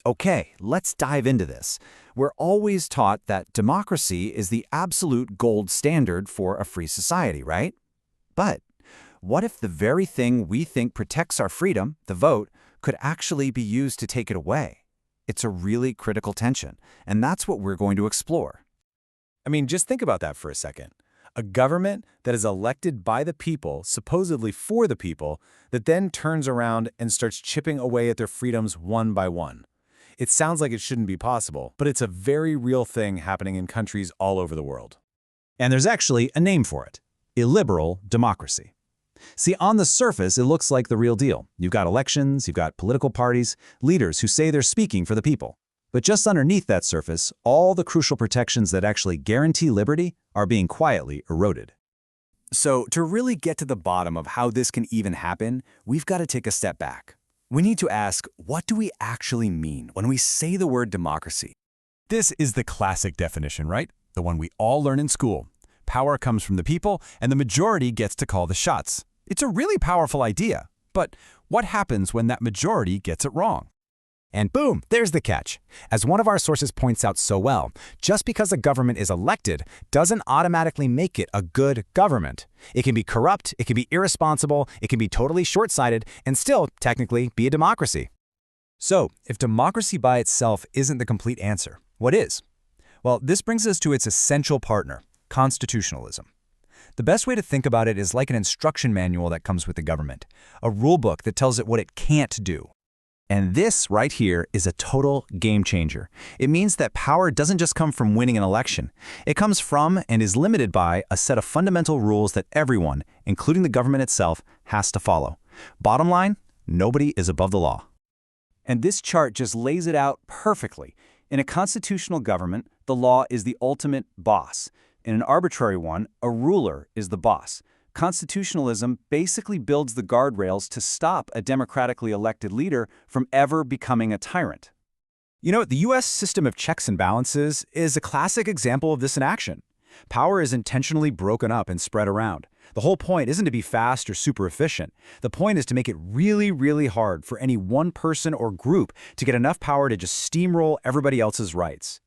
Okay, let's dive into this. We're always taught that democracy is the absolute gold standard for a free society, right? But what if the very thing we think protects our freedom, the vote, could actually be used to take it away? It's a really critical tension, and that's what we're going to explore. I mean, just think about that for a second. A government that is elected by the people, supposedly for the people, that then turns around and starts chipping away at their freedoms one by one. It sounds like it shouldn't be possible, but it's a very real thing happening in countries all over the world. And there's actually a name for it: illiberal democracy. See, on the surface, it looks like the real deal. You've got elections, you've got political parties, leaders who say they're speaking for the people. But just underneath that surface, all the crucial protections that actually guarantee liberty are being quietly eroded. So, to really get to the bottom of how this can even happen, we've got to take a step back. We need to ask, what do we actually mean when we say the word democracy? This is the classic definition, right? The one we all learn in school. Power comes from the people, and the majority gets to call the shots. It's a really powerful idea. But what happens when that majority gets it wrong? And boom, there's the catch. As one of our sources points out so well, just because a government is elected doesn't automatically make it a good government. It can be corrupt, it can be irresponsible, it can be totally short-sighted, and still, technically, be a democracy. So, if democracy by itself isn't the complete answer, what is? Well, this brings us to its essential partner, constitutionalism. The best way to think about it is like an instruction manual that comes with the government, a rule book that tells it what it can't do. And this right here is a total game changer. It means that power doesn't just come from winning an election. It comes from and is limited by a set of fundamental rules that everyone, including the government itself, has to follow. Bottom line, nobody is above the law. And this chart just lays it out perfectly. In a constitutional government, the law is the ultimate boss. In an arbitrary one, a ruler is the boss. Constitutionalism basically builds the guardrails to stop a democratically elected leader from ever becoming a tyrant. You know, the U.S. system of checks and balances is a classic example of this in action. Power is intentionally broken up and spread around. The whole point isn't to be fast or super efficient. The point is to make it really, really hard for any one person or group to get enough power to just steamroll everybody else's rights.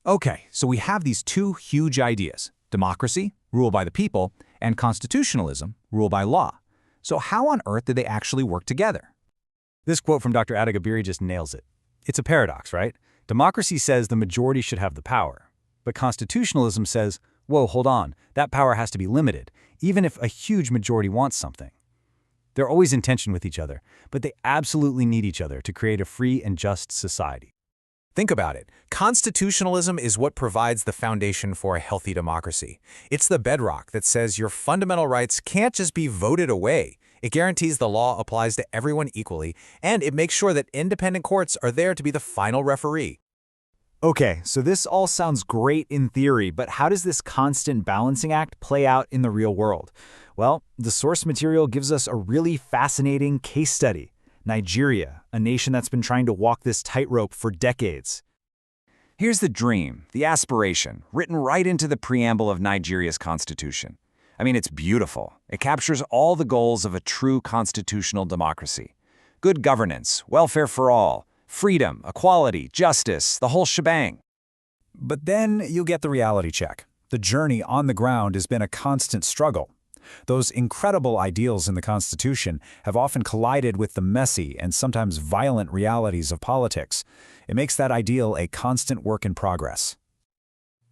Okay, so we have these two huge ideas: democracy, rule by the people, and constitutionalism, rule by law. So how on earth do they actually work together? This quote from Dr. Adegabiri just nails it. It's a paradox, right? Democracy says the majority should have the power. But constitutionalism says, whoa, hold on, that power has to be limited, even if a huge majority wants something. They're always in tension with each other, but they absolutely need each other to create a free and just society. Think about it. Constitutionalism is what provides the foundation for a healthy democracy. It's the bedrock that says your fundamental rights can't just be voted away. It guarantees the law applies to everyone equally, and it makes sure that independent courts are there to be the final referee. Okay, so this all sounds great in theory, but how does this constant balancing act play out in the real world? Well, the source material gives us a really fascinating case study. Nigeria, a nation that's been trying to walk this tightrope for decades. Here's the dream, the aspiration, written right into the preamble of Nigeria's constitution. I mean, it's beautiful. It captures all the goals of a true constitutional democracy. Good governance, welfare for all, freedom, equality, justice, the whole shebang. But then you get the reality check. The journey on the ground has been a constant struggle. Those incredible ideals in the Constitution have often collided with the messy and sometimes violent realities of politics. It makes that ideal a constant work in progress.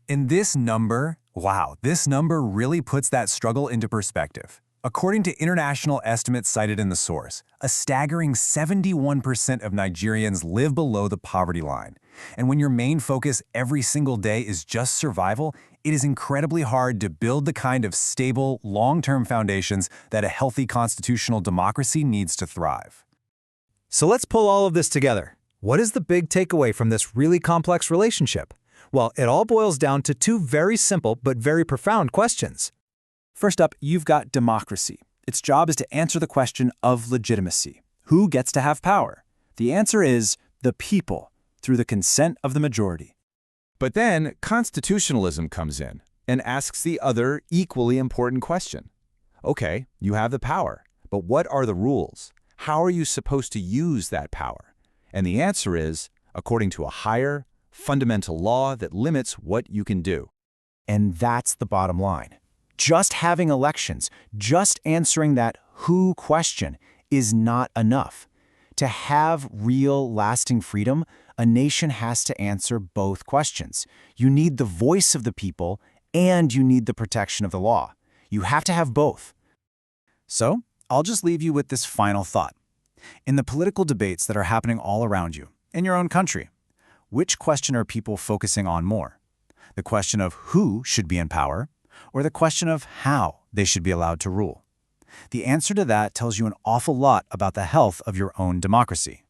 And this number really puts that struggle into perspective. According to international estimates cited in the source, a staggering 71% of Nigerians live below the poverty line. And when your main focus every single day is just survival, it is incredibly hard to build the kind of stable, long-term foundations that a healthy constitutional democracy needs to thrive. So let's pull all of this together. What is the big takeaway from this really complex relationship? Well, it all boils down to two very simple but very profound questions. First up, you've got democracy. Its job is to answer the question of legitimacy. Who gets to have power? The answer is the people, through the consent of the majority. But then constitutionalism comes in and asks the other equally important question. Okay, you have the power, but what are the rules? How are you supposed to use that power? And the answer is, according to a higher, fundamental law that limits what you can do. And that's the bottom line. Just having elections, just answering that who question is not enough. To have real, lasting freedom, a nation has to answer both questions. You need the voice of the people, and you need the protection of the law. You have to have both. So, I'll just leave you with this final thought. In the political debates that are happening all around you, in your own country, which question are people focusing on more? The question of who should be in power, or the question of how they should be allowed to rule? The answer to that tells you an awful lot about the health of your own democracy.